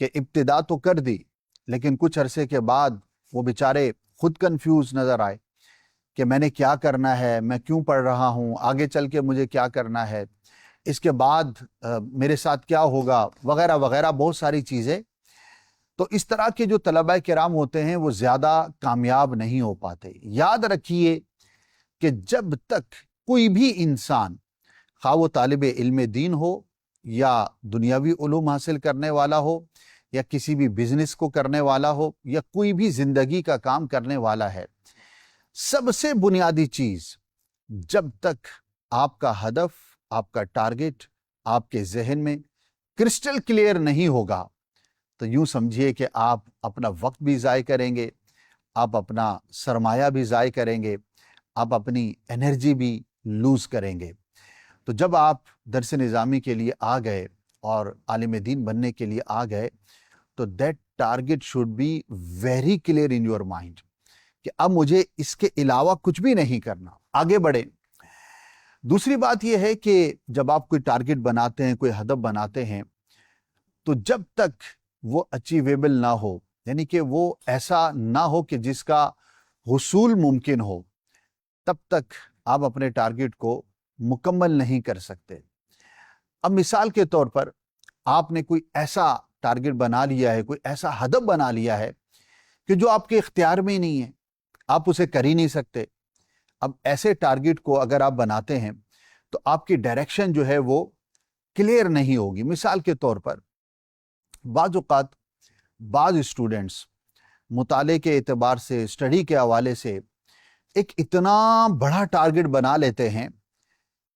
کہ ابتدا تو کر دی لیکن کچھ عرصے کے بعد وہ بیچارے خود کنفیوز نظر آئے کہ میں نے کیا کرنا ہے، میں کیوں پڑھ رہا ہوں، آگے چل کے مجھے کیا کرنا ہے، اس کے بعد میرے ساتھ کیا ہوگا، وغیرہ وغیرہ بہت ساری چیزیں۔ تو اس طرح کے جو طلباء کرام ہوتے ہیں وہ زیادہ کامیاب نہیں ہو پاتے۔ یاد رکھیے کہ جب تک کوئی بھی انسان، خواہ وہ طالب علم دین ہو یا دنیاوی علوم حاصل کرنے والا ہو یا کسی بھی بزنس کو کرنے والا ہو یا کوئی بھی زندگی کا کام کرنے والا ہے، سب سے بنیادی چیز، جب تک آپ کا ہدف، آپ کا ٹارگٹ آپ کے ذہن میں کرسٹل کلیئر نہیں ہوگا تو یوں سمجھیے کہ آپ اپنا وقت بھی ضائع کریں گے، آپ اپنا سرمایہ بھی ضائع کریں گے، آپ اپنی انرجی بھی لوز کریں گے۔ تو جب آپ درس نظامی کے لیے آ گئے اور عالم دین بننے کے لیے آ گئے تو that target should be very clear in your mind کہ اب مجھے اس کے علاوہ کچھ بھی نہیں کرنا، آگے بڑھیں۔ دوسری بات یہ ہے کہ جب آپ کوئی ٹارگٹ بناتے ہیں، کوئی ہدف بناتے ہیں، تو جب تک وہ اچیویبل نہ ہو، یعنی کہ وہ ایسا نہ ہو کہ جس کا حصول ممکن ہو، تب تک آپ اپنے ٹارگٹ کو مکمل نہیں کر سکتے۔ اب مثال کے طور پر آپ نے کوئی ایسا ٹارگٹ بنا لیا ہے، کوئی ایسا ہدف بنا لیا ہے کہ جو آپ کے اختیار میں ہی نہیں ہے، آپ اسے کر ہی نہیں سکتے۔ اب ایسے ٹارگٹ کو اگر آپ بناتے ہیں تو آپ کی ڈائریکشن جو ہے وہ کلیئر نہیں ہوگی۔ مثال کے طور پر بعض اوقات بعض اسٹوڈنٹس مطالعے کے اعتبار سے، اسٹڈی کے حوالے سے ایک اتنا بڑا ٹارگٹ بنا لیتے ہیں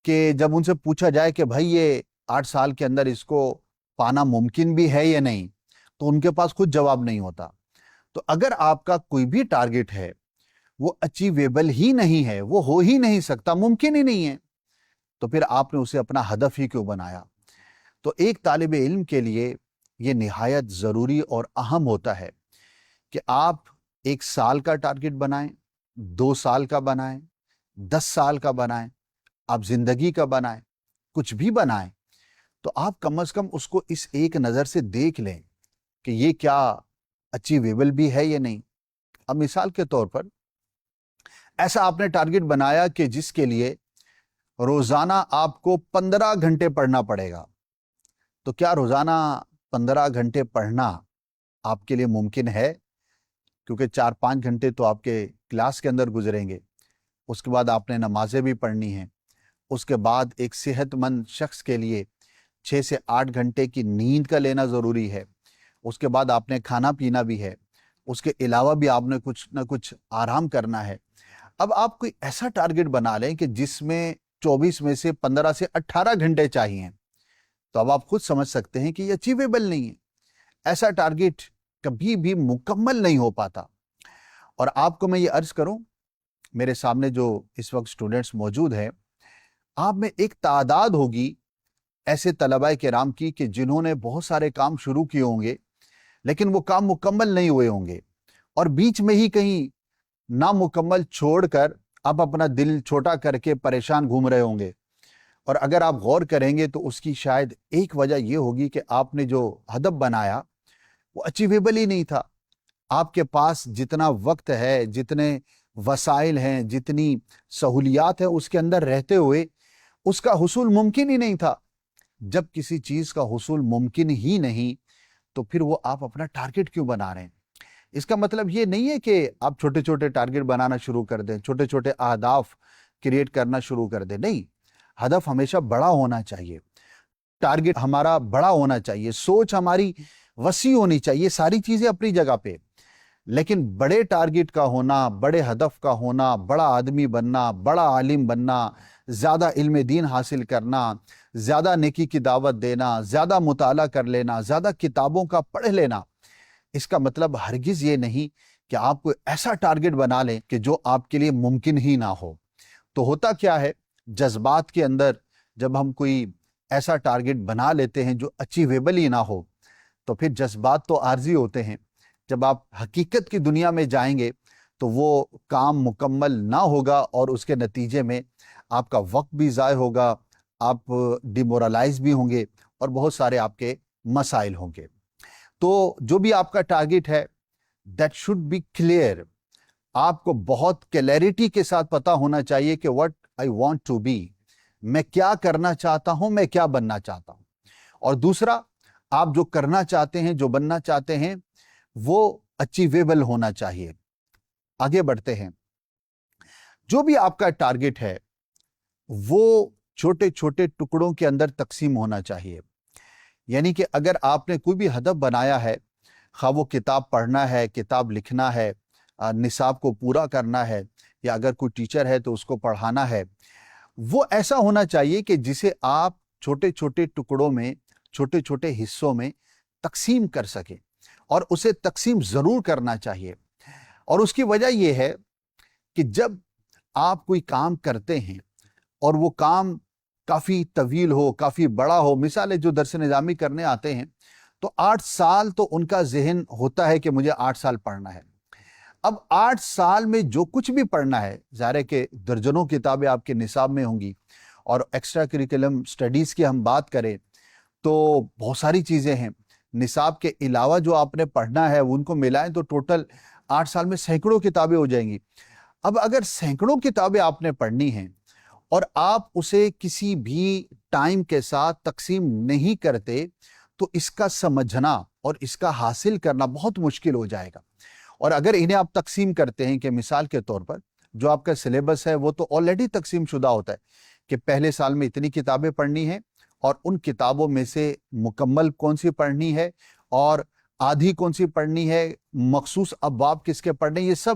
کہ جب ان سے پوچھا جائے کہ بھائی یہ 8 سال کے اندر اس کو پانا ممکن بھی ہے یا نہیں، تو ان کے پاس خود جواب نہیں ہوتا۔ تو اگر آپ کا کوئی بھی ٹارگٹ ہے وہ اچیویبل ہی نہیں ہے، وہ ہو ہی نہیں سکتا، ممکن ہی نہیں ہے، تو پھر آپ نے اسے اپنا ہدف ہی کیوں بنایا؟ تو ایک طالب علم کے لیے یہ نہایت ضروری اور اہم ہوتا ہے کہ آپ 1 سال کا ٹارگٹ بنائیں، 2 سال کا بنائیں، 10 سال کا بنائیں، آپ زندگی کا بنائیں، کچھ بھی بنائیں، تو آپ کم از کم اس کو اس ایک نظر سے دیکھ لیں کہ یہ کیا اچیویبل بھی ہے یا نہیں۔ اب مثال کے طور پر ایسا آپ نے ٹارگٹ بنایا کہ جس کے لیے روزانہ آپ کو 15 گھنٹے پڑھنا پڑے گا، تو کیا روزانہ 15 گھنٹے پڑھنا آپ کے لیے ممکن ہے؟ کیونکہ 4-5 گھنٹے تو آپ کے کلاس کے اندر گزریں گے، اس کے بعد آپ نے نمازیں بھی پڑھنی ہیں، اس کے بعد ایک صحت مند شخص کے لیے 6 سے 8 گھنٹے کی نیند کا لینا ضروری ہے، اس کے بعد آپ نے کھانا پینا بھی ہے، اس کے علاوہ بھی آپ نے کچھ نہ کچھ آرام کرنا ہے۔ اب آپ کوئی ایسا ٹارگٹ بنا لیں کہ جس میں 24 میں سے 15 سے 18 گھنٹے چاہیے، تو اب آپ خود سمجھ سکتے ہیں کہ یہ اچیویبل نہیں ہے۔ ایسا ٹارگٹ کبھی بھی مکمل نہیں ہو پاتا۔ اور آپ کو میں یہ عرض کروں، میرے سامنے جو اس وقت اسٹوڈنٹس موجود ہیں، آپ میں ایک تعداد ہوگی ایسے طلباء کرام کی کہ جنہوں نے بہت سارے کام شروع کیے ہوں گے لیکن وہ کام مکمل نہیں ہوئے ہوں گے، اور بیچ میں ہی کہیں نامکمل چھوڑ کر آپ اپنا دل چھوٹا کر کے پریشان گھوم رہے ہوں گے۔ اور اگر آپ غور کریں گے تو اس کی شاید ایک وجہ یہ ہوگی کہ آپ نے جو ہدف بنایا وہ اچیویبل ہی نہیں تھا۔ آپ کے پاس جتنا وقت ہے، جتنے وسائل ہیں، جتنی سہولیات ہیں، اس کے اندر رہتے ہوئے اس کا حصول ممکن ہی نہیں تھا۔ جب کسی چیز کا حصول ممکن ہی نہیں تو پھر وہ آپ اپنا ٹارگٹ کیوں بنا رہے ہیں؟ اس کا مطلب یہ نہیں ہے کہ آپ چھوٹے چھوٹے ٹارگٹ بنانا شروع کر دیں، چھوٹے چھوٹے اہداف کریٹ کرنا شروع کر دیں، نہیں، ہدف ہمیشہ بڑا ہونا چاہیے، ٹارگٹ ہمارا بڑا ہونا چاہیے، سوچ ہماری وسیع ہونی چاہیے، ساری چیزیں اپنی جگہ پہ، لیکن بڑے ٹارگٹ کا ہونا، بڑے ہدف کا ہونا، بڑا آدمی بننا، بڑا عالم بننا، زیادہ علم دین حاصل کرنا، زیادہ نیکی کی دعوت دینا، زیادہ مطالعہ کر لینا، زیادہ کتابوں کا پڑھ لینا، اس کا مطلب ہرگز یہ نہیں کہ آپ کو ایسا ٹارگٹ بنا لیں کہ جو آپ کے لیے ممکن ہی نہ ہو۔ تو ہوتا کیا ہے، جذبات کے اندر جب ہم کوئی ایسا ٹارگٹ بنا لیتے ہیں جو اچیویبل ہی نہ ہو، تو پھر جذبات تو عارضی ہوتے ہیں۔ جب آپ حقیقت کی دنیا میں جائیں گے تو وہ کام مکمل نہ ہوگا اور اس کے نتیجے میں آپ کا وقت بھی ضائع ہوگا، آپ ڈیمورلائز بھی ہوں گے اور بہت سارے آپ کے مسائل ہوں گے۔ تو جو بھی آپ کا ٹارگٹ ہے دیٹ شوڈ بی کلیئر. آپ کو بہت کلیئرٹی کے ساتھ پتا ہونا چاہیے کہ what I want to be, میں کیا کرنا چاہتا ہوں, میں کیا بننا چاہتا ہوں. اور دوسرا, آپ جو کرنا چاہتے ہیں, جو بننا چاہتے ہیں, وہ اچیویبل ہونا چاہیے. آگے بڑھتے ہیں. جو بھی آپ کا ٹارگٹ ہے وہ چھوٹے چھوٹے ٹکڑوں کے اندر تقسیم ہونا چاہیے. یعنی کہ اگر آپ نے کوئی بھی ہدف بنایا ہے, خواہ وہ کتاب پڑھنا ہے, کتاب لکھنا ہے, نصاب کو پورا کرنا ہے, یا اگر کوئی ٹیچر ہے تو اس کو پڑھانا ہے, وہ ایسا ہونا چاہیے کہ جسے آپ چھوٹے چھوٹے ٹکڑوں میں, چھوٹے چھوٹے حصوں میں تقسیم کر سکیں, اور اسے تقسیم ضرور کرنا چاہیے. اور اس کی وجہ یہ ہے کہ جب آپ کوئی کام کرتے ہیں اور وہ کام کافی طویل ہو, کافی بڑا ہو, مثال ہے جو درس نظامی کرنے آتے ہیں تو 8 سال تو ان کا ذہن ہوتا ہے کہ مجھے 8 سال پڑھنا ہے. اب 8 سال میں جو کچھ بھی پڑھنا ہے, ظاہر ہے کہ درجنوں کتابیں آپ کے نصاب میں ہوں گی, اور ایکسٹرا کریکولم سٹڈیز کی ہم بات کریں تو بہت ساری چیزیں ہیں. نصاب کے علاوہ جو آپ نے پڑھنا ہے ان کو ملائیں تو ٹوٹل 8 سال میں سینکڑوں کتابیں ہو جائیں گی. اب اگر سینکڑوں کتابیں آپ نے پڑھنی ہیں اور آپ اسے کسی بھی ٹائم کے ساتھ تقسیم نہیں کرتے تو اس کا سمجھنا اور اس کا حاصل کرنا بہت مشکل ہو جائے گا. اور اگر انہیں آپ تقسیم کرتے ہیں کہ مثال کے طور پر جو آپ کا سلیبس ہے وہ تو آلریڈی تقسیم شدہ ہوتا ہے کہ پہلے سال میں اتنی کتابیں پڑھنی ہیں, اور ان کتابوں میں سے مکمل کون سی پڑھنی ہے اور آدھی کون سی پڑھنی ہے, مخصوص ابواب کس کے پڑھنے, یہ سب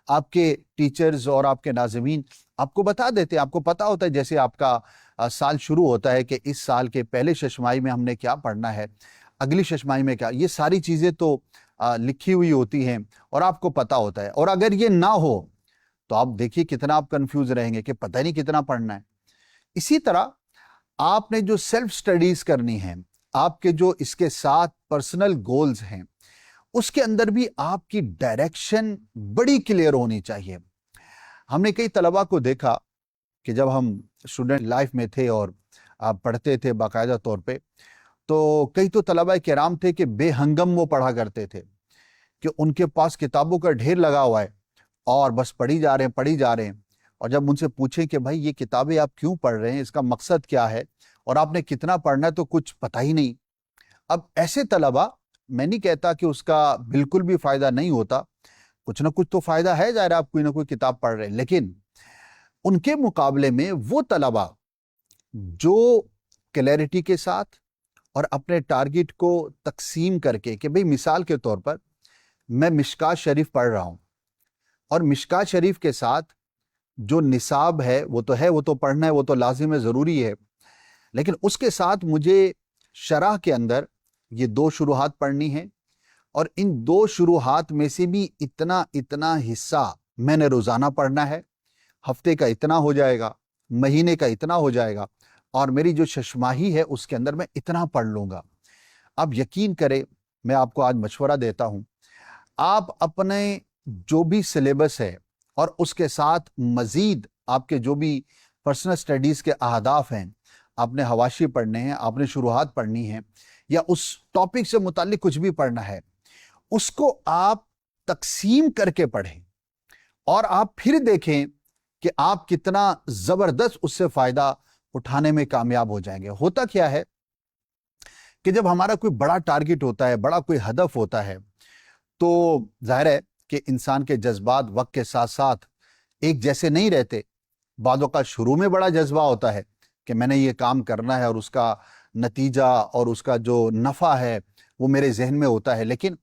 آپ کے ٹیچرز اور آپ کے ناظمین آپ کو بتا دیتے ہیں. آپ کو پتا ہوتا ہے جیسے آپ کا سال شروع ہوتا ہے کہ اس سال کے پہلے ششماہی میں ہم نے کیا پڑھنا ہے, اگلی ششماہی میں کیا, یہ ساری چیزیں تو لکھی ہوئی ہوتی ہیں اور آپ کو پتا ہوتا ہے. اور اگر یہ نہ ہو تو آپ دیکھیے کتنا آپ کنفیوز رہیں گے کہ پتہ نہیں کتنا پڑھنا ہے. اسی طرح آپ نے جو سیلف سٹڈیز کرنی ہیں, آپ کے جو اس کے ساتھ پرسنل گولز ہیں, اس کے اندر بھی آپ کی ڈائریکشن بڑی کلیئر ہونی چاہیے. ہم نے کئی طلباء کو دیکھا کہ جب ہم اسٹوڈنٹ لائف میں تھے اور آپ پڑھتے تھے باقاعدہ طور پہ, تو کئی تو طلباء کرام تھے کہ بے ہنگم وہ پڑھا کرتے تھے کہ ان کے پاس کتابوں کا ڈھیر لگا ہوا ہے اور بس پڑھی جا رہے ہیں. اور جب ان سے پوچھیں کہ بھائی یہ کتابیں آپ کیوں پڑھ رہے ہیں, اس کا مقصد کیا ہے اور آپ نے کتنا پڑھنا ہے, تو کچھ پتہ ہی نہیں. اب ایسے طلباء, میں نہیں کہتا کہ اس کا بالکل بھی فائدہ نہیں ہوتا, کچھ نہ کچھ تو فائدہ ہے, ظاہر آپ کوئی نہ کوئی کتاب پڑھ رہے ہیں, لیکن ان کے مقابلے میں وہ طلباء جو کلیئرٹی کے ساتھ اور اپنے ٹارگٹ کو تقسیم کر کے, کہ بھئی مثال کے طور پر میں مشکات شریف پڑھ رہا ہوں اور مشکات شریف کے ساتھ جو نصاب ہے وہ تو پڑھنا ہے, وہ تو لازم ہے, ضروری ہے, لیکن اس کے ساتھ مجھے شرح کے اندر یہ 2 شروحات پڑھنی ہیں, اور ان 2 شروحات میں سے بھی اتنا حصہ میں نے روزانہ پڑھنا ہے, ہفتے کا اتنا ہو جائے گا, مہینے کا اتنا ہو جائے گا, اور میری جو ششماہی ہے اس کے اندر میں اتنا پڑھ لوں گا. اب یقین کریں, میں آپ کو آج مشورہ دیتا ہوں, آپ اپنے جو بھی سلیبس ہے اور اس کے ساتھ مزید آپ کے جو بھی پرسنل سٹڈیز کے اہداف ہیں, آپ نے حواشی پڑھنے ہیں, آپ نے شروحات پڑھنی ہیں, یا اس ٹاپک سے متعلق کچھ بھی پڑھنا ہے, اس کو آپ تقسیم کر کے پڑھیں اور آپ پھر دیکھیں کہ آپ کتنا زبردست اس سے فائدہ اٹھانے میں کامیاب ہو جائیں گے. ہوتا کیا ہے کہ جب ہمارا کوئی بڑا ٹارگٹ ہوتا ہے, بڑا کوئی ہدف ہوتا ہے, تو ظاہر ہے کہ انسان کے جذبات وقت کے ساتھ ساتھ ایک جیسے نہیں رہتے. بعض اوقات شروع میں بڑا جذبہ ہوتا ہے کہ میں نے یہ کام کرنا ہے اور اس کا نتیجہ اور اس کا جو نفع ہے وہ میرے ذہن میں ہوتا ہے, لیکن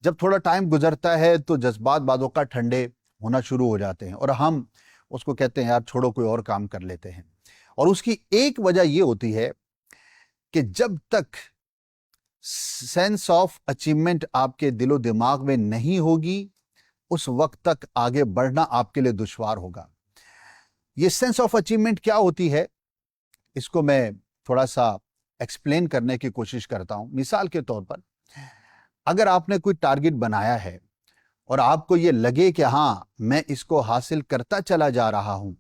جب تھوڑا ٹائم گزرتا ہے تو جذبات بعض اوقات ٹھنڈے ہونا شروع ہو جاتے ہیں اور ہم اس کو کہتے ہیں یار چھوڑو کوئی اور کام کر لیتے ہیں. اور اس کی ایک وجہ یہ ہوتی ہے کہ جب تک سینس آف اچیومنٹ آپ کے دل و دماغ میں نہیں ہوگی, اس وقت تک آگے بڑھنا آپ کے لیے دشوار ہوگا. یہ سینس آف اچیومنٹ کیا ہوتی ہے, اس کو میں تھوڑا سا ایکسپلین کرنے کی کوشش کرتا ہوں. مثال کے طور پر اگر آپ نے کوئی ٹارگٹ بنایا ہے اور آپ کو یہ لگے کہ ہاں میں اس کو حاصل کرتا چلا جا رہا ہوں,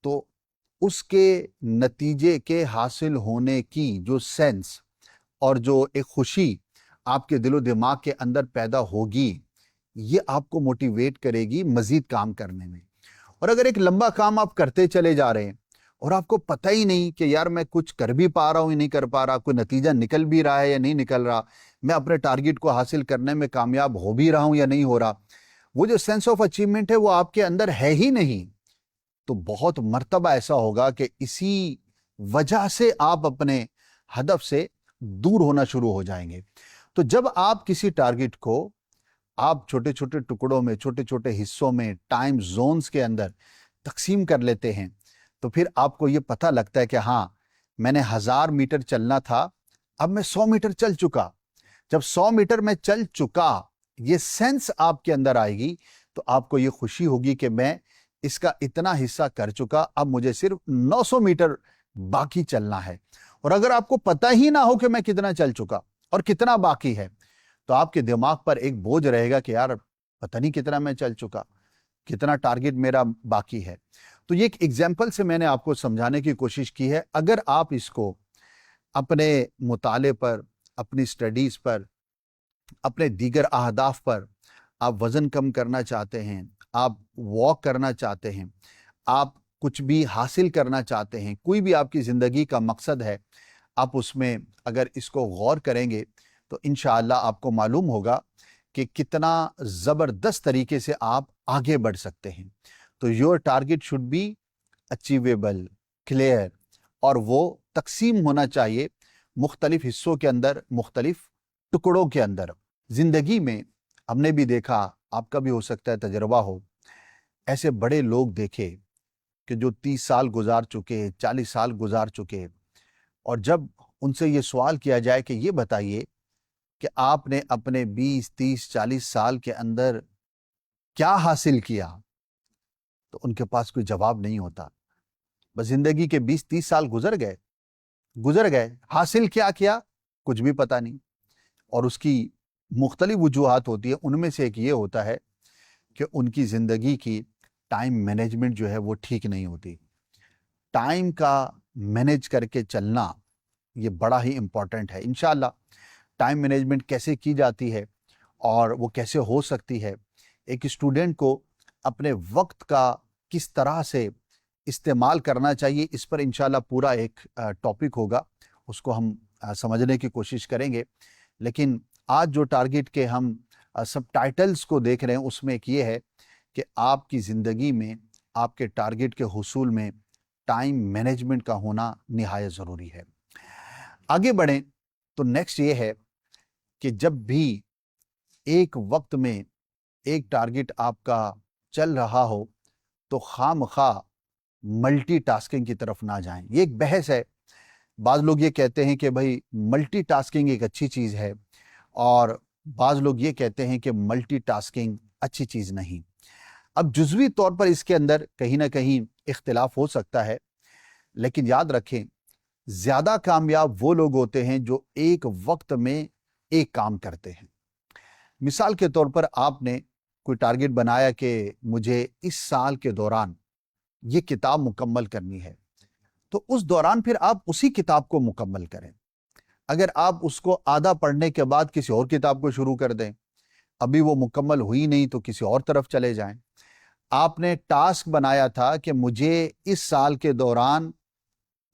تو اس کے نتیجے کے حاصل ہونے کی جو سینس اور جو ایک خوشی آپ کے دل و دماغ کے اندر پیدا ہوگی، یہ آپ کو موٹیویٹ کرے گی مزید کام کرنے میں۔ اور اگر ایک لمبا کام آپ کرتے چلے جا رہے ہیں اور آپ کو پتہ ہی نہیں کہ یار میں کچھ کر بھی پا رہا ہوں یا نہیں کر پا رہا، کوئی نتیجہ نکل بھی رہا ہے یا نہیں نکل رہا، میں اپنے ٹارگٹ کو حاصل کرنے میں کامیاب ہو بھی رہا ہوں یا نہیں ہو رہا، وہ جو سینس آف اچیومنٹ ہے وہ آپ کے اندر ہے ہی نہیں، تو بہت مرتبہ ایسا ہوگا کہ اسی وجہ سے آپ اپنے ہدف سے دور ہونا شروع ہو جائیں گے۔ تو جب آپ کسی ٹارگٹ کو آپ چھوٹے چھوٹے ٹکڑوں میں، چھوٹے چھوٹے حصوں میں، ٹائم زونز کے اندر تقسیم کر لیتے ہیں، تو پھر آپ کو یہ پتہ لگتا ہے کہ ہاں میں نے 1000 میٹر چلنا تھا، اب میں 100 میٹر چل چکا۔ جب 100 میٹر میں چل چکا، یہ سینس آپ کے اندر آئے گی تو آپ کو یہ خوشی ہوگی کہ میں اس کا اتنا حصہ کر چکا، اب مجھے صرف 900 میٹر باقی چلنا ہے۔ اور اگر آپ کو پتہ ہی نہ ہو کہ میں کتنا چل چکا اور کتنا باقی ہے، تو آپ کے دماغ پر ایک بوجھ رہے گا کہ یار پتہ نہیں کتنا میں چل چکا، کتنا ٹارگٹ میرا باقی ہے۔ تو یہ ایک ایگزامپل سے میں نے آپ کو سمجھانے کی کوشش کی ہے۔ اگر آپ اس کو اپنے مطالعے پر، اپنی سٹڈیز پر، اپنے دیگر اہداف پر، آپ وزن کم کرنا چاہتے ہیں، آپ واک کرنا چاہتے ہیں، آپ کچھ بھی حاصل کرنا چاہتے ہیں، کوئی بھی آپ کی زندگی کا مقصد ہے، آپ اس میں اگر اس کو غور کریں گے تو انشاءاللہ آپ کو معلوم ہوگا کہ کتنا زبردست طریقے سے آپ آگے بڑھ سکتے ہیں۔ تو your target should be achievable, clear, اور وہ تقسیم ہونا چاہیے مختلف حصوں کے اندر، مختلف ٹکڑوں کے اندر۔ زندگی میں ہم نے بھی دیکھا، آپ کا بھی ہو سکتا ہے تجربہ ہو، ایسے بڑے لوگ دیکھے کہ جو 30 سال گزار چکے، 40 سال گزار چکے، اور جب ان سے یہ سوال کیا جائے کہ یہ بتائیے کہ آپ نے اپنے 20، 30، 40 سال کے اندر کیا حاصل کیا، تو ان کے پاس کوئی جواب نہیں ہوتا۔ بس زندگی کے 20، 30 سال گزر گئے، حاصل کیا کیا کچھ بھی پتہ نہیں۔ اور اس کی مختلف وجوہات ہوتی ہے، ان میں سے ایک یہ ہوتا ہے کہ ان کی زندگی کی ٹائم مینجمنٹ جو ہے وہ ٹھیک نہیں ہوتی۔ ٹائم کا مینیج کر کے چلنا یہ بڑا ہی امپورٹنٹ ہے۔ انشاءاللہ ٹائم مینجمنٹ کیسے کی جاتی ہے اور وہ کیسے ہو سکتی ہے، ایک اسٹوڈنٹ کو اپنے وقت کا کس طرح سے استعمال کرنا چاہیے، اس پر انشاءاللہ پورا ایک ٹاپک ہوگا، اس کو ہم سمجھنے کی کوشش کریں گے۔ لیکن آج جو ٹارگٹ کے ہم سب ٹائٹلز کو دیکھ رہے ہیں، اس میں ایک یہ ہے کہ آپ کی زندگی میں آپ کے ٹارگٹ کے حصول میں ٹائم مینجمنٹ کا ہونا نہایت ضروری ہے۔ آگے بڑھیں تو نیکسٹ یہ ہے کہ جب بھی ایک وقت میں ایک ٹارگٹ آپ کا چل رہا ہو تو خواہ مخواہ ملٹی ٹاسکنگ کی طرف نہ جائیں۔ یہ ایک بحث ہے، بعض لوگ یہ کہتے ہیں کہ بھائی ملٹی ٹاسکنگ ایک اچھی چیز ہے، اور بعض لوگ یہ کہتے ہیں کہ ملٹی ٹاسکنگ اچھی چیز نہیں۔ اب جزوی طور پر اس کے اندر کہیں نہ کہیں اختلاف ہو سکتا ہے، لیکن یاد رکھیں زیادہ کامیاب وہ لوگ ہوتے ہیں جو ایک وقت میں ایک کام کرتے ہیں۔ مثال کے طور پر آپ نے کوئی ٹارگٹ بنایا کہ مجھے اس سال کے دوران یہ کتاب مکمل کرنی ہے، تو اس دوران پھر آپ اسی کتاب کو مکمل کریں۔ اگر آپ اس کو آدھا پڑھنے کے بعد کسی اور کتاب کو شروع کر دیں، ابھی وہ مکمل ہوئی نہیں تو کسی اور طرف چلے جائیں۔ آپ نے ٹاسک بنایا تھا کہ مجھے اس سال کے دوران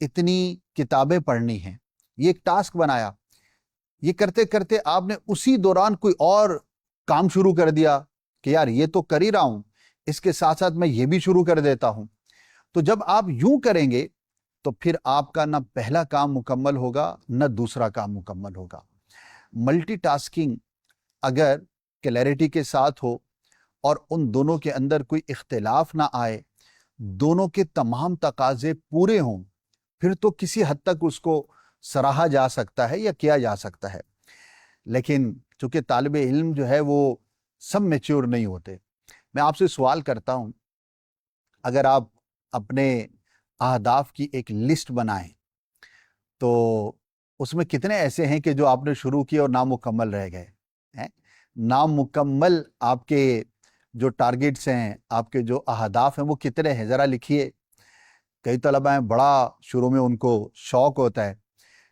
اتنی کتابیں پڑھنی ہیں، یہ ایک ٹاسک بنایا، یہ کرتے کرتے آپ نے اسی دوران کوئی اور کام شروع کر دیا کہ یار یہ تو کر ہی رہا ہوں، اس کے ساتھ ساتھ میں یہ بھی شروع کر دیتا ہوں۔ تو جب آپ یوں کریں گے تو پھر آپ کا نہ پہلا کام مکمل ہوگا نہ دوسرا کام مکمل ہوگا۔ ملٹی ٹاسکنگ اگر کلیئرٹی کے ساتھ ہو اور ان دونوں کے اندر کوئی اختلاف نہ آئے، دونوں کے تمام تقاضے پورے ہوں، پھر تو کسی حد تک اس کو سراہا جا سکتا ہے یا کیا جا سکتا ہے۔ لیکن چونکہ طالب علم جو ہے وہ سب میچور نہیں ہوتے، میں آپ سے سوال کرتا ہوں، اگر آپ اپنے اہداف کی ایک لسٹ بنائیں تو اس میں کتنے ایسے ہیں کہ جو آپ نے شروع کیے اور نامکمل رہ گئے ہیں؟ نامکمل آپ کے جو ٹارگٹس ہیں، آپ کے جو اہداف ہیں، وہ کتنے ہیں ذرا لکھیے۔ کئی طلبہ ہیں بڑا شروع میں ان کو شوق ہوتا ہے،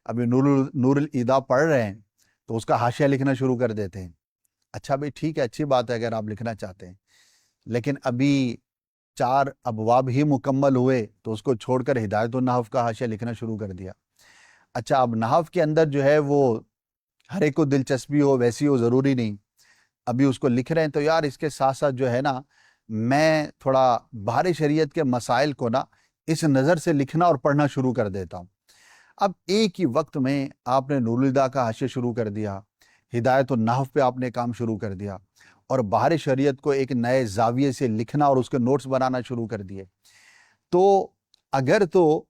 ابھی نور الہدا پڑھ رہے ہیں تو اس کا حاشیہ لکھنا شروع کر دیتے ہیں. اچھا بھائی ٹھیک ہے، اچھی بات ہے اگر آپ لکھنا چاہتے ہیں، لیکن ابھی 4 ابواب ہی مکمل ہوئے تو اس کو چھوڑ کر ہدایت النحو کا حاشیہ لکھنا شروع کر دیا. اچھا اب نحو کے اندر جو ہے وہ ہر ایک کو دلچسپی ہو ویسی ہو ضروری نہیں، ابھی اس کو لکھ رہے ہیں تو یار اس کے ساتھ ساتھ جو ہے نا میں تھوڑا بہار شریعت کے مسائل کو نا اس نظر سے لکھنا اور پڑھنا شروع کر دیتا ہوں. اب ایک ہی وقت میں آپ نے نور الہدیٰ کا حاشیہ شروع کر دیا، ہدایت النحو پہ آپ نے کام شروع کر دیا، اور بہار شریعت کو ایک نئے زاویے سے لکھنا اور اس کے نوٹس بنانا شروع کر دیے. تو اگر تو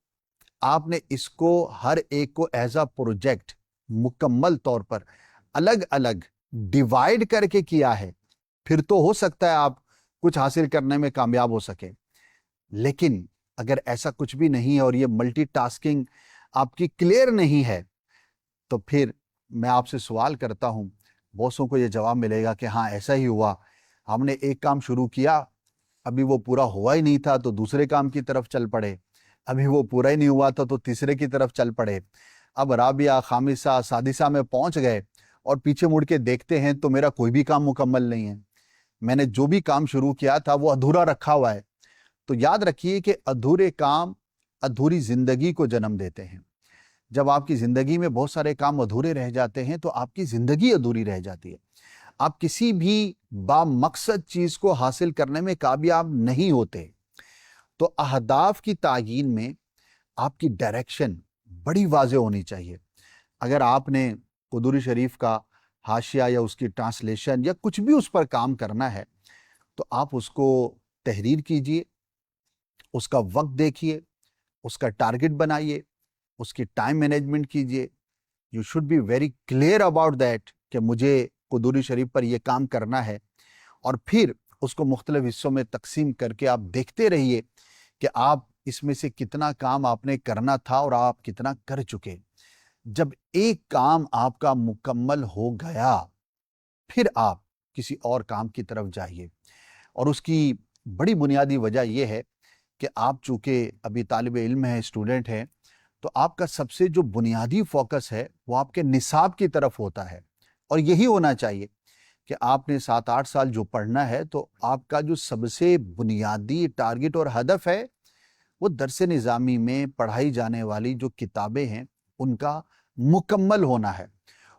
آپ نے اس کو ہر ایک کو ایز اے پروجیکٹ مکمل طور پر الگ الگ ڈیوائیڈ کر کے کیا ہے، پھر تو ہو سکتا ہے آپ کچھ حاصل کرنے میں کامیاب ہو سکے. لیکن اگر ایسا کچھ بھی نہیں ہے اور یہ ملٹی ٹاسکنگ آپ کی کلیئر نہیں ہے، تو پھر میں آپ سے سوال کرتا ہوں، بوسوں کو یہ جواب ملے گا کہ ہاں ایسا ہی ہوا، ہم نے ایک کام شروع کیا، ابھی وہ پورا ہوا ہی نہیں تھا تو دوسرے کام کی طرف چل پڑے، ابھی وہ پورا ہی نہیں ہوا تھا تو تیسرے کی طرف چل پڑے، اب رابعہ خامسہ سادسہ میں پہنچ گئے اور پیچھے مڑ کے دیکھتے ہیں تو میرا کوئی بھی کام مکمل نہیں ہے، میں نے جو بھی کام شروع کیا تھا وہ ادھورا رکھا ہوا ہے. تو یاد رکھیے کہ ادھورے کام ادھوری زندگی کو جنم دیتے ہیں. جب آپ کی زندگی میں بہت سارے کام ادھورے رہ جاتے ہیں تو آپ کی زندگی ادھوری رہ جاتی ہے، آپ کسی بھی بامقصد چیز کو حاصل کرنے میں کامیاب نہیں ہوتے. تو اہداف کی تعیین میں آپ کی ڈائریکشن بڑی واضح ہونی چاہیے. اگر آپ نے قدوری شریف کا حاشیہ یا اس کی ٹرانسلیشن یا کچھ بھی اس پر کام کرنا ہے تو آپ اس کو تحریر کیجئے، اس کا وقت دیکھیے، اس کا ٹارگٹ بنائیے، اس کی ٹائم مینجمنٹ کیجئے. You should be very clear about that کہ مجھے قدوری شریف پر یہ کام کرنا ہے، اور پھر اس کو مختلف حصوں میں تقسیم کر کے آپ دیکھتے رہیے کہ آپ اس میں سے کتنا کام آپ نے کرنا تھا اور آپ کتنا کر چکے. جب ایک کام آپ کا مکمل ہو گیا پھر آپ کسی اور کام کی طرف جائیے. اور اس کی بڑی بنیادی وجہ یہ ہے کہ آپ چونکہ ابھی طالب علم ہیں، اسٹوڈنٹ ہیں، تو آپ کا سب سے جو بنیادی فوکس ہے وہ آپ کے نصاب کی طرف ہوتا ہے. اور یہی ہونا چاہیے کہ آپ نے 7-8 سال جو پڑھنا ہے تو آپ کا جو سب سے بنیادی ٹارگٹ اور ہدف ہے وہ درس نظامی میں پڑھائی جانے والی جو کتابیں ہیں ان کا مکمل ہونا ہے.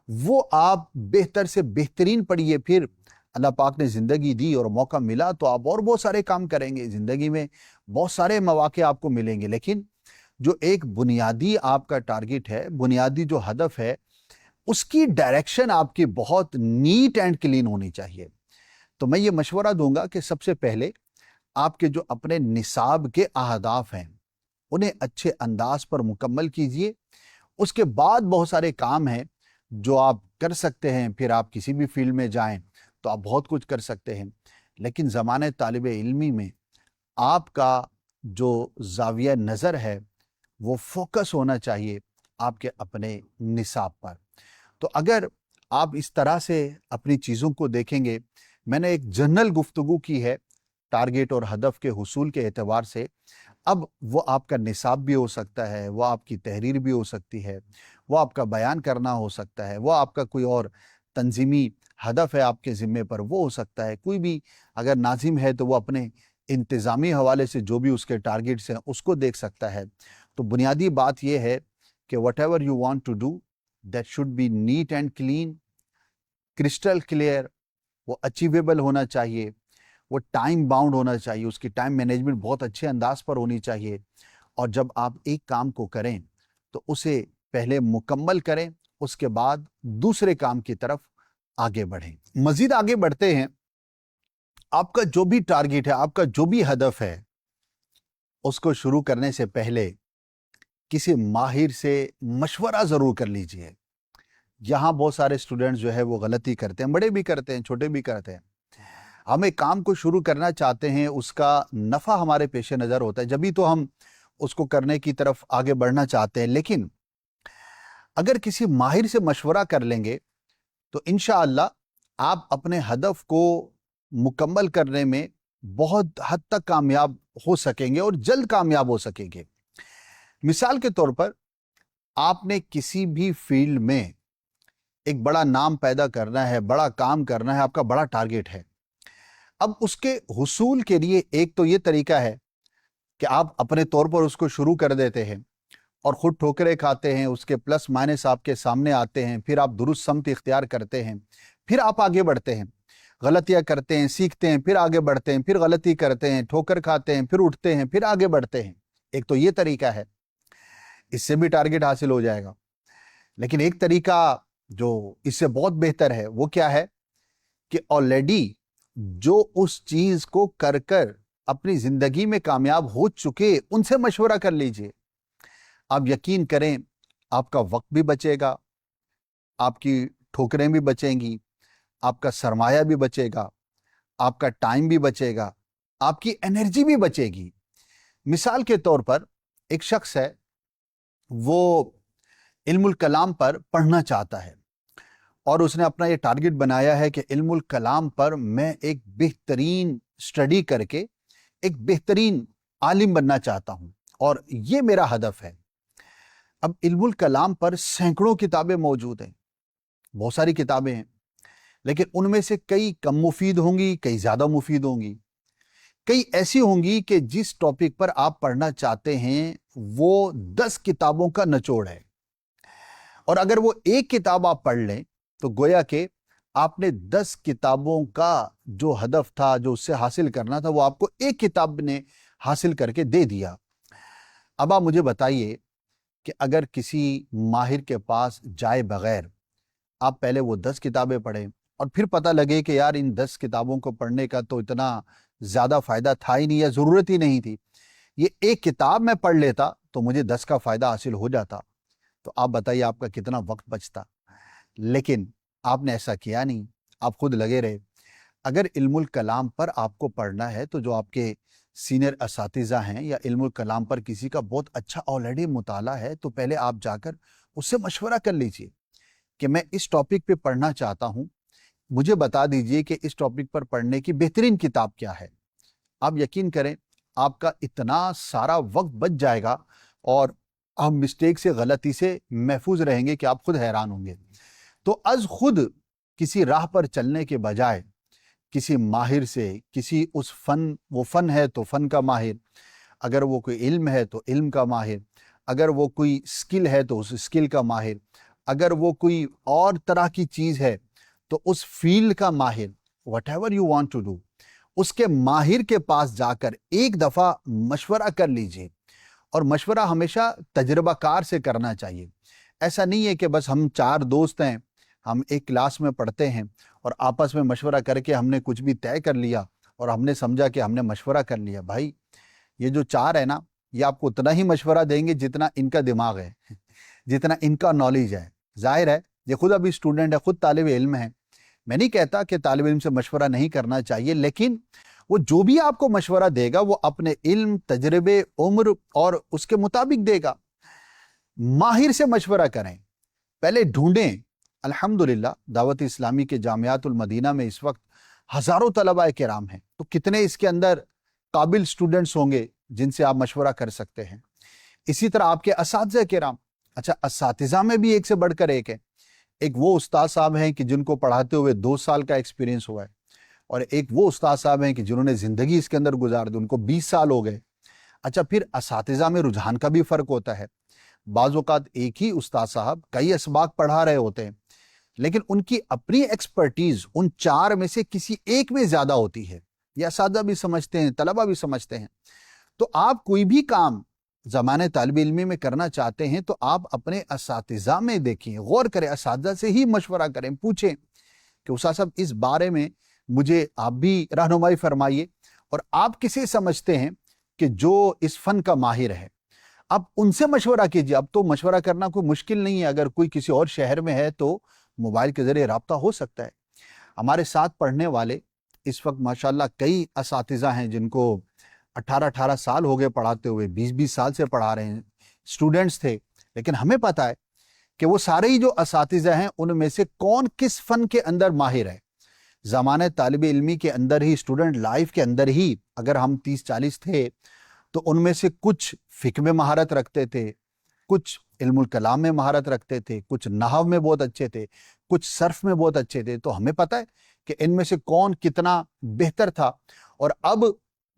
وہ آپ بہتر سے بہترین پڑھیے. پھر اللہ پاک نے زندگی دی اور موقع ملا تو آپ اور بہت سارے کام کریں گے، زندگی میں بہت سارے مواقع آپ کو ملیں گے، لیکن جو ایک بنیادی آپ کا ٹارگٹ ہے، بنیادی جو ہدف ہے، اس کی ڈائریکشن آپ کی بہت نیٹ اینڈ کلین ہونی چاہیے. تو میں یہ مشورہ دوں گا کہ سب سے پہلے آپ کے جو اپنے نصاب کے اہداف ہیں انہیں اچھے انداز پر مکمل کیجئے. اس کے بعد بہت سارے کام ہیں جو آپ کر سکتے ہیں. پھر آپ کسی بھی فیلڈ میں جائیں تو آپ بہت کچھ کر سکتے ہیں، لیکن زمانہ طالب علمی میں آپ کا جو زاویہ نظر ہے وہ فوکس ہونا چاہیے آپ کے اپنے نصاب پر. تو اگر آپ اس طرح سے اپنی چیزوں کو دیکھیں گے، میں نے ایک جنرل گفتگو کی ہے ٹارگٹ اور ہدف کے حصول کے اعتبار سے. اب وہ آپ کا نصاب بھی ہو سکتا ہے، وہ آپ کی تحریر بھی ہو سکتی ہے، وہ آپ کا بیان کرنا ہو سکتا ہے، وہ آپ کا کوئی اور تنظیمی ہدف ہے آپ کے ذمے پر وہ ہو سکتا ہے. کوئی بھی اگر ناظم ہے تو وہ اپنے انتظامی حوالے سے جو بھی اس کے ٹارگٹس ہیں اس کو دیکھ سکتا ہے. تو بنیادی بات یہ ہے کہ whatever you want to do that should be neat and clean, crystal clear, وہ اچیویبل ہونا چاہیے، وہ ٹائم باؤنڈ ہونا چاہیے، اس کی ٹائم مینجمنٹ بہت اچھے انداز پر ہونی چاہیے. اور جب آپ ایک کام کو کریں تو اسے پہلے مکمل کریں، اس کے بعد دوسرے کام کی طرف آگے بڑھیں. مزید آگے بڑھتے ہیں. آپ کا جو بھی ٹارگٹ ہے، آپ کا جو بھی ہدف ہے، اس کو شروع کرنے سے پہلے کسی ماہر سے مشورہ ضرور کر لیجئے. یہاں بہت سارے اسٹوڈنٹس جو ہے وہ غلطی کرتے ہیں، بڑے بھی کرتے ہیں، چھوٹے بھی کرتے ہیں. ہم ایک کام کو شروع کرنا چاہتے ہیں، اس کا نفع ہمارے پیش نظر ہوتا ہے، جبھی تو ہم اس کو کرنے کی طرف آگے بڑھنا چاہتے ہیں. لیکن اگر کسی ماہر سے مشورہ کر لیں گے تو انشاءاللہ آپ اپنے ہدف کو مکمل کرنے میں بہت حد تک کامیاب ہو سکیں گے اور جلد کامیاب ہو سکیں گے. مثال کے طور پر آپ نے کسی بھی فیلڈ میں ایک بڑا نام پیدا کرنا ہے، بڑا کام کرنا ہے، آپ کا بڑا ٹارگیٹ ہے۔ اب اس کے حصول کے لیے ایک تو یہ طریقہ ہے کہ آپ اپنے طور پر اس کو شروع کر دیتے ہیں اور خود ٹھوکریں کھاتے ہیں، اس کے پلس مائنس آپ کے سامنے آتے ہیں، پھر آپ درست سمت اختیار کرتے ہیں، پھر آپ آگے بڑھتے ہیں، غلطیاں کرتے ہیں، سیکھتے ہیں، پھر آگے بڑھتے ہیں، پھر غلطی کرتے ہیں، ٹھوکر کھاتے ہیں، پھر اٹھتے ہیں، پھر آگے بڑھتے ہیں۔ ایک تو یہ طریقہ ہے، اس سے بھی ٹارگیٹ حاصل ہو جائے گا۔ لیکن ایک طریقہ جو اس سے بہت بہتر ہے وہ کیا ہے کہ آلریڈی جو اس چیز کو کر اپنی زندگی میں کامیاب ہو چکے ان سے مشورہ کر لیجئے۔ آپ یقین کریں، آپ کا وقت بھی بچے گا، آپ کی ٹھوکریں بھی بچیں گی، آپ کا سرمایہ بھی بچے گا، آپ کا ٹائم بھی بچے گا، آپ کی انرجی بھی بچے گی۔ مثال کے طور پر ایک شخص ہے، وہ علم الکلام پر پڑھنا چاہتا ہے اور اس نے اپنا یہ ٹارگٹ بنایا ہے کہ علم الکلام پر میں ایک بہترین سٹڈی کر کے ایک بہترین عالم بننا چاہتا ہوں اور یہ میرا ہدف ہے۔ اب علم الکلام پر سینکڑوں کتابیں موجود ہیں، بہت ساری کتابیں ہیں، لیکن ان میں سے کئی کم مفید ہوں گی، کئی زیادہ مفید ہوں گی، کئی ایسی ہوں گی کہ جس ٹاپک پر آپ پڑھنا چاہتے ہیں وہ 10 کتابوں کا نچوڑ ہے، اور اگر وہ ایک کتاب آپ پڑھ لیں تو گویا کہ آپ نے 10 کتابوں کا جو ہدف تھا، جو اس سے حاصل کرنا تھا، وہ آپ کو ایک کتاب نے حاصل کر کے دے دیا۔ اب آپ مجھے بتائیے کہ اگر کسی ماہر کے پاس جائے بغیر آپ پہلے وہ 10 کتابیں پڑھیں اور پھر پتہ لگے کہ یار ان 10 کتابوں کو پڑھنے کا تو اتنا زیادہ فائدہ تھا ہی نہیں یا ضرورت ہی نہیں تھی، یہ ایک کتاب میں پڑھ لیتا تو مجھے 10 کا فائدہ حاصل ہو جاتا، تو آپ بتائیے آپ کا کتنا وقت بچتا۔ لیکن آپ نے ایسا کیا نہیں، آپ خود لگے رہے۔ اگر علم الکلام پر آپ کو پڑھنا ہے تو جو آپ کے سینئر اساتذہ ہیں یا علم الکلام پر کسی کا بہت اچھا آلریڈی مطالعہ ہے تو پہلے آپ جا کر اس سے مشورہ کر لیجئے کہ میں اس ٹاپک پہ پڑھنا چاہتا ہوں، مجھے بتا دیجئے کہ اس ٹاپک پر پڑھنے کی بہترین کتاب کیا ہے۔ آپ یقین کریں آپ کا اتنا سارا وقت بچ جائے گا اور آپ مسٹیک سے، غلطی سے محفوظ رہیں گے کہ آپ خود حیران ہوں گے۔ تو از خود کسی راہ پر چلنے کے بجائے کسی ماہر سے، کسی اس فن، وہ فن ہے تو فن کا ماہر، اگر وہ کوئی علم ہے تو علم کا ماہر، اگر وہ کوئی سکل ہے تو اس سکل کا ماہر، اگر وہ کوئی اور طرح کی چیز ہے تو اس فیلڈ کا ماہر، whatever you want to do، اس کے ماہر کے پاس جا کر ایک دفعہ مشورہ کر لیجئے۔ اور مشورہ ہمیشہ تجربہ کار سے کرنا چاہیے۔ ایسا نہیں ہے کہ بس ہم 4 دوست ہیں، ہم ایک کلاس میں پڑھتے ہیں اور آپس میں مشورہ کر کے ہم نے کچھ بھی طے کر لیا اور ہم نے سمجھا کہ ہم نے مشورہ کر لیا۔ بھائی یہ جو 4 ہے نا، یہ آپ کو اتنا ہی مشورہ دیں گے جتنا ان کا دماغ ہے، جتنا ان کا نالج ہے۔ ظاہر ہے یہ خود ابھی اسٹوڈنٹ ہے، خود طالب علم ہے، میں نہیں کہتا کہ طالب علم سے مشورہ نہیں کرنا چاہیے، لیکن وہ جو بھی آپ کو مشورہ دے گا وہ اپنے علم، تجربے، عمر اور اس کے مطابق دے گا۔ ماہر سے مشورہ کریں، پہلے ڈھونڈیں۔ الحمدللہ دعوت اسلامی کے جامعات المدینہ میں اس وقت ہزاروں طلباء کرام ہیں، تو کتنے اس کے اندر قابل سٹوڈنٹس ہوں گے جن سے آپ مشورہ کر سکتے ہیں۔ اسی طرح آپ کے اساتذہ کرام، اچھا اساتذہ میں بھی ایک سے بڑھ کر ایک ہے۔ ایک وہ استاد صاحب ہیں کہ جن کو پڑھاتے ہوئے 2 سال کا ایکسپیرینس ہوا ہے، اور ایک وہ استاد صاحب ہیں کہ جنہوں نے زندگی اس کے اندر گزار دی، ان کو 20 سال ہو گئے۔ اچھا پھر اساتذہ میں رجحان کا بھی فرق ہوتا ہے، بعض اوقات ایک ہی استاد صاحب کئی اسباق پڑھا رہے ہوتے ہیں، لیکن ان کی اپنی ایکسپرٹیز ان 4 میں سے کسی ایک میں زیادہ ہوتی ہے، یہ اساتذہ بھی سمجھتے ہیں، طلبہ بھی سمجھتے ہیں۔ تو آپ کوئی بھی کام زمانے طالب علمی میں کرنا چاہتے ہیں تو آپ اپنے اساتذہ میں دیکھیں، غور کریں، اساتذہ سے ہی مشورہ کریں، پوچھیں کہ استاد صاحب اس بارے میں مجھے آپ بھی رہنمائی فرمائیے، اور آپ کسے سمجھتے ہیں کہ جو اس فن کا ماہر ہے، آپ ان سے مشورہ کیجیے۔ اب تو مشورہ کرنا کوئی مشکل نہیں ہے، اگر کوئی کسی اور شہر میں ہے تو موبائل کے ذریعے رابطہ ہو سکتا ہے۔ ہمارے ساتھ پڑھنے والے اس وقت ماشاءاللہ کئی اساتذہ ہیں جن کو 18 سال ہو گئے پڑھاتے ہوئے، 20 سال سے پڑھا رہے ہیں، اسٹوڈنٹس تھے، لیکن ہمیں پتہ ہے کہ وہ سارے ہی جو اساتذہ ہیں ان میں سے کون کس فن کے اندر ماہر ہے۔ زمانے طالب علمی کے اندر ہی، اسٹوڈنٹ لائف کے اندر ہی اگر ہم 30-40 تھے تو ان میں سے کچھ فقہ میں مہارت رکھتے تھے، کچھ علم الکلام میں مہارت رکھتے تھے، کچھ نحو میں بہت اچھے تھے، کچھ صرف میں بہت اچھے تھے، تو ہمیں پتہ ہے کہ ان میں سے کون کتنا بہتر تھا۔ اور اب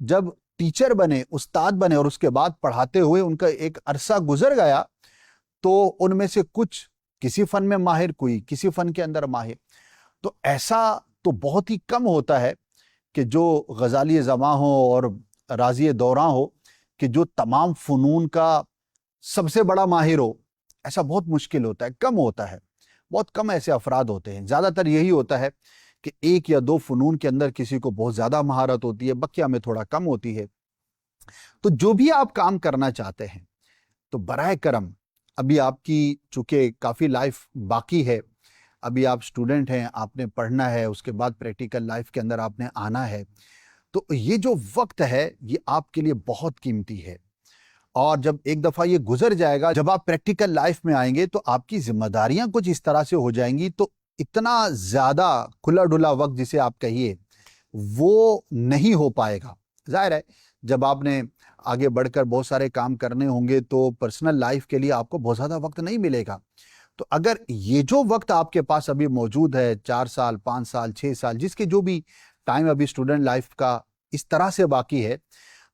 جب ٹیچر بنے، استاد بنے، اور اس کے بعد پڑھاتے ہوئے ان کا ایک عرصہ گزر گیا، تو ان میں سے کچھ کسی فن میں ماہر، کوئی کسی فن کے اندر ماہر۔ تو ایسا تو بہت ہی کم ہوتا ہے کہ جو غزالی زماں ہو اور رازی دوراں ہو، کہ جو تمام فنون کا سب سے بڑا ماہر ہو۔ ایسا بہت مشکل ہوتا ہے، کم ہوتا ہے، بہت کم ایسے افراد ہوتے ہیں۔ زیادہ تر یہی ہوتا ہے کہ ایک یا دو فنون کے اندر کسی کو بہت زیادہ مہارت ہوتی ہے، بقیہ میں تھوڑا کم ہوتی ہے۔ تو جو بھی آپ کام کرنا چاہتے ہیں، تو برائے کرم ابھی آپ کی چونکہ کافی لائف باقی ہے، ابھی آپ سٹوڈنٹ ہیں، آپ نے پڑھنا ہے، اس کے بعد پریکٹیکل لائف کے اندر آپ نے آنا ہے، تو یہ جو وقت ہے یہ آپ کے لیے بہت قیمتی ہے۔ اور جب ایک دفعہ یہ گزر جائے گا، جب آپ پریکٹیکل لائف میں آئیں گے، تو آپ کی ذمہ داریاں کچھ اس طرح سے ہو جائیں گی، تو اتنا زیادہ کھلا ڈھلا وقت جسے آپ کہیے وہ نہیں ہو پائے گا۔ ظاہر ہے جب آپ نے آگے بڑھ کر بہت سارے کام کرنے ہوں گے تو پرسنل لائف کے لیے آپ کو بہت زیادہ وقت نہیں ملے گا۔ تو اگر یہ جو وقت آپ کے پاس ابھی موجود ہے، 4 سال، 5 سال، 6 سال، جس کے جو بھی ٹائم ابھی اسٹوڈنٹ لائف کا اس طرح سے باقی ہے،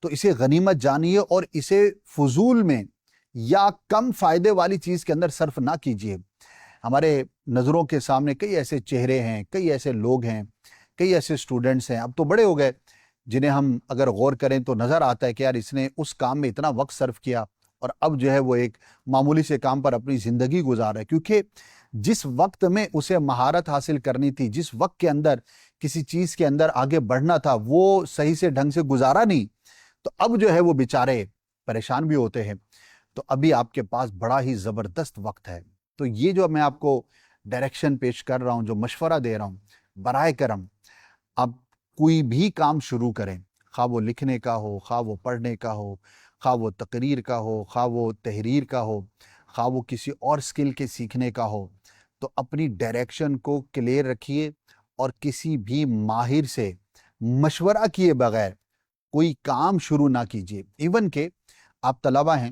تو اسے غنیمت جانیے اور اسے فضول میں یا کم فائدے والی چیز کے اندر صرف نہ کیجیے۔ ہمارے نظروں کے سامنے کئی ایسے چہرے ہیں، کئی ایسے لوگ ہیں، کئی ایسے اسٹوڈنٹس ہیں، اب تو بڑے ہو گئے، جنہیں ہم اگر غور کریں تو نظر آتا ہے کہ یار اس نے اس کام میں اتنا وقت صرف کیا، اور اب جو ہے وہ ایک معمولی سے کام پر اپنی زندگی گزار ہے، کیونکہ جس وقت میں اسے مہارت حاصل کرنی تھی، جس وقت کے اندر کسی چیز کے اندر آگے بڑھنا تھا، وہ صحیح سے ڈھنگ سے گزارا نہیں، تو اب جو ہے وہ بیچارے پریشان بھی ہوتے ہیں۔ تو ابھی آپ کے پاس بڑا ہی زبردست وقت ہے۔ تو یہ جو میں آپ کو ڈائریکشن پیش کر رہا ہوں، جو مشورہ دے رہا ہوں، برائے کرم آپ کوئی بھی کام شروع کریں، خواہ وہ لکھنے کا ہو، خواہ وہ پڑھنے کا ہو، خواہ وہ تقریر کا ہو، خواہ وہ تحریر کا ہو، خواہ وہ کسی اور سکل کے سیکھنے کا ہو، تو اپنی ڈائریکشن کو کلیئر رکھیے اور کسی بھی ماہر سے مشورہ کیے بغیر کوئی کام شروع نہ کیجیے۔ ایون کہ آپ طلبہ ہیں،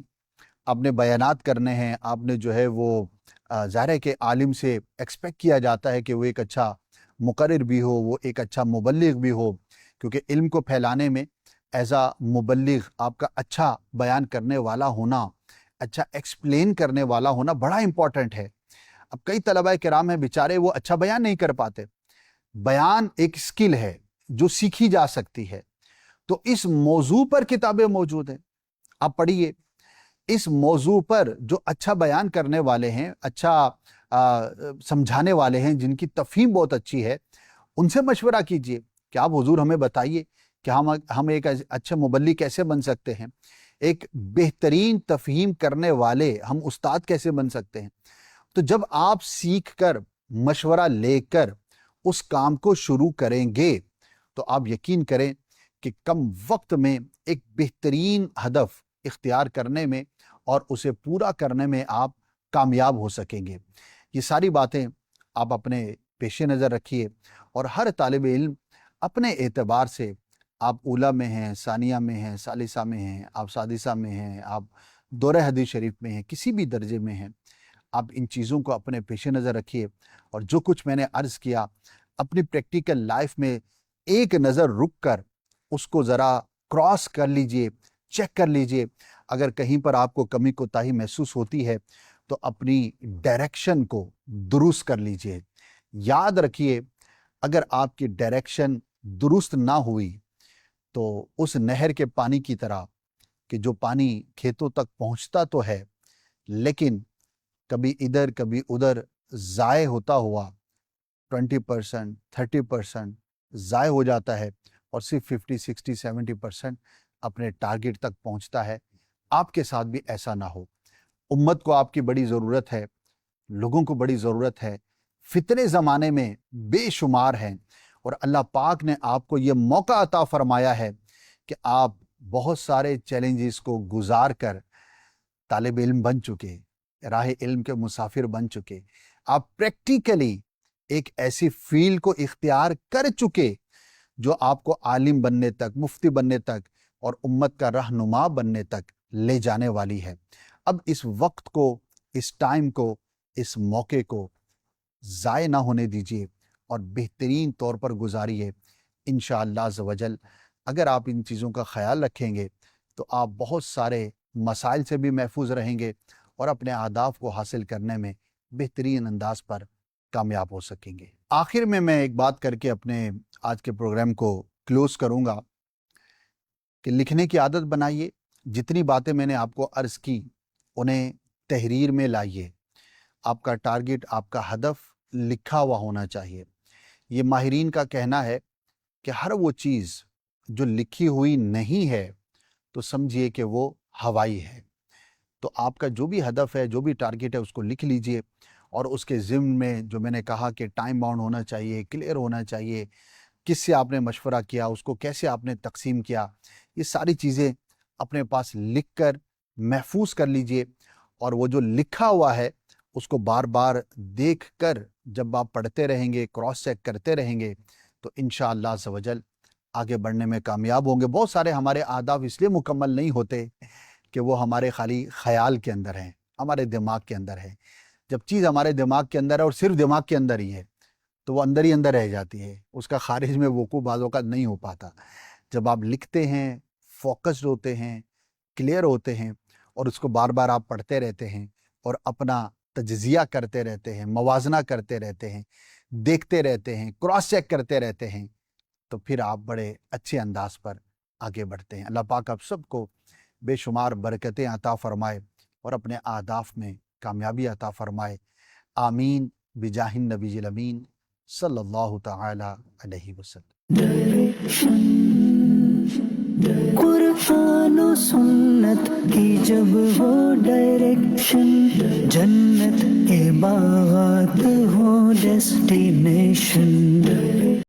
آپ نے بیانات کرنے ہیں، آپ نے جو ہے وہ ظاہر ہے کہ عالم سے ایکسپیکٹ کیا جاتا ہے کہ وہ ایک اچھا مقرر بھی ہو، وہ ایک اچھا مبلغ بھی ہو، کیونکہ علم کو پھیلانے میں ایز اے مبلغ آپ کا اچھا بیان کرنے والا ہونا، اچھا ایکسپلین کرنے والا ہونا بڑا امپورٹنٹ ہے۔ اب کئی طلبہ کرام ہیں بیچارے، وہ اچھا بیان نہیں کر پاتے۔ بیان ایک سکل ہے جو سیکھی جا سکتی ہے، تو اس موضوع پر کتابیں موجود ہیں، آپ پڑھیے۔ اس موضوع پر جو اچھا بیان کرنے والے ہیں، اچھا سمجھانے والے ہیں، جن کی تفہیم بہت اچھی ہے، ان سے مشورہ کیجئے کہ آپ حضور ہمیں بتائیے کہ ہم ایک اچھے مبلغ کیسے بن سکتے ہیں، ایک بہترین تفہیم کرنے والے ہم استاد کیسے بن سکتے ہیں۔ تو جب آپ سیکھ کر، مشورہ لے کر اس کام کو شروع کریں گے، تو آپ یقین کریں کہ کم وقت میں ایک بہترین ہدف اختیار کرنے میں اور اسے پورا کرنے میں آپ کامیاب ہو سکیں گے۔ یہ ساری باتیں آپ اپنے پیش نظر رکھیے، اور ہر طالب علم اپنے اعتبار سے، آپ اولیٰ میں ہیں، ثانیہ میں ہیں، ثالثہ میں ہیں، آپ سادسہ میں ہیں، آپ دورہ حدیث شریف میں ہیں، کسی بھی درجے میں ہیں، آپ ان چیزوں کو اپنے پیش نظر رکھیے، اور جو کچھ میں نے عرض کیا اپنی پریکٹیکل لائف میں ایک نظر رک کر اس کو ذرا کراس کر لیجئے، چیک کر لیجئے۔ اگر کہیں پر آپ کو کمی کوتاہی محسوس ہوتی ہے تو اپنی ڈائریکشن کو درست کر لیجئے۔ یاد رکھیے، اگر آپ کی ڈائریکشن درست نہ ہوئی تو اس نہر کے پانی کی طرح، کہ جو پانی کھیتوں تک پہنچتا تو ہے لیکن کبھی ادھر کبھی ادھر ضائع ہوتا ہوا 20%، 30% ضائع ہو جاتا ہے، اور صرف 50، 60، 70% اپنے ٹارگٹ تک پہنچتا ہے۔ آپ کے ساتھ بھی ایسا نہ ہو۔ امت کو آپ کی بڑی ضرورت ہے، لوگوں کو بڑی ضرورت ہے، فتنے زمانے میں بے شمار ہیں، اور اللہ پاک نے آپ کو یہ موقع عطا فرمایا ہے کہ آپ بہت سارے چیلنجز کو گزار کر طالب علم بن چکے، راہ علم کے مسافر بن چکے، آپ پریکٹیکلی ایک ایسی فیلڈ کو اختیار کر چکے جو آپ کو عالم بننے تک، مفتی بننے تک اور امت کا رہنما بننے تک لے جانے والی ہے۔ اب اس وقت کو، اس ٹائم کو، اس موقع کو ضائع نہ ہونے دیجیے اور بہترین طور پر گزاریے۔ انشاءاللہ عز و جل اگر آپ ان چیزوں کا خیال رکھیں گے تو آپ بہت سارے مسائل سے بھی محفوظ رہیں گے اور اپنے اہداف کو حاصل کرنے میں بہترین انداز پر کامیاب ہو سکیں گے۔ آخر میں ایک بات کر کے اپنے آج کے پروگرام کو کلوز کروں گا کہ لکھنے کی عادت بنائیے۔ جتنی باتیں میں نے آپ کو عرض کی انہیں تحریر میں لائیے۔ آپ کا ٹارگٹ، آپ کا ہدف لکھا ہوا ہونا چاہیے۔ یہ ماہرین کا کہنا ہے کہ ہر وہ چیز جو لکھی ہوئی نہیں ہے تو سمجھیے کہ وہ ہوائی ہے۔ تو آپ کا جو بھی ہدف ہے، جو بھی ٹارگٹ ہے، اس کو لکھ لیجئے اور اس کے ضمن میں جو میں نے کہا کہ ٹائم باؤنڈ ہونا چاہیے، کلیئر ہونا چاہیے، کس سے آپ نے مشورہ کیا، اس کو کیسے آپ نے تقسیم کیا، یہ ساری چیزیں اپنے پاس لکھ کر محفوظ کر لیجئے اور وہ جو لکھا ہوا ہے اس کو بار بار دیکھ کر جب آپ پڑھتے رہیں گے، کراس چیک کرتے رہیں گے تو انشاءاللہ عز و جل آگے بڑھنے میں کامیاب ہوں گے۔ بہت سارے ہمارے اہداف اس لیے مکمل نہیں ہوتے کہ وہ ہمارے خالی خیال کے اندر ہیں، ہمارے دماغ کے اندر ہے۔ جب چیز ہمارے دماغ کے اندر ہے اور صرف دماغ کے اندر ہی ہے تو وہ اندر ہی اندر رہ جاتی ہے، اس کا خارج میں وقوع بعض اوقات نہیں ہو پاتا۔ جب آپ لکھتے ہیں، فوکسڈ ہوتے ہیں، کلیئر ہوتے ہیں اور اس کو بار بار آپ پڑھتے رہتے ہیں اور اپنا تجزیہ کرتے رہتے ہیں، موازنہ کرتے رہتے ہیں، دیکھتے رہتے ہیں، کراس چیک کرتے رہتے ہیں تو پھر آپ بڑے اچھے انداز پر آگے بڑھتے ہیں۔ اللہ پاک آپ سب کو بے شمار برکتیں عطا فرمائے اور اپنے اہداف میں کامیابی عطا فرمائے۔ آمین بجاہ النبی الامین صلی اللہ تعالی علیہ وسلم۔ قرآن و سنت کی جب ہو ڈائریکشن، جنت کے باغات ہو ڈیسٹینیشن۔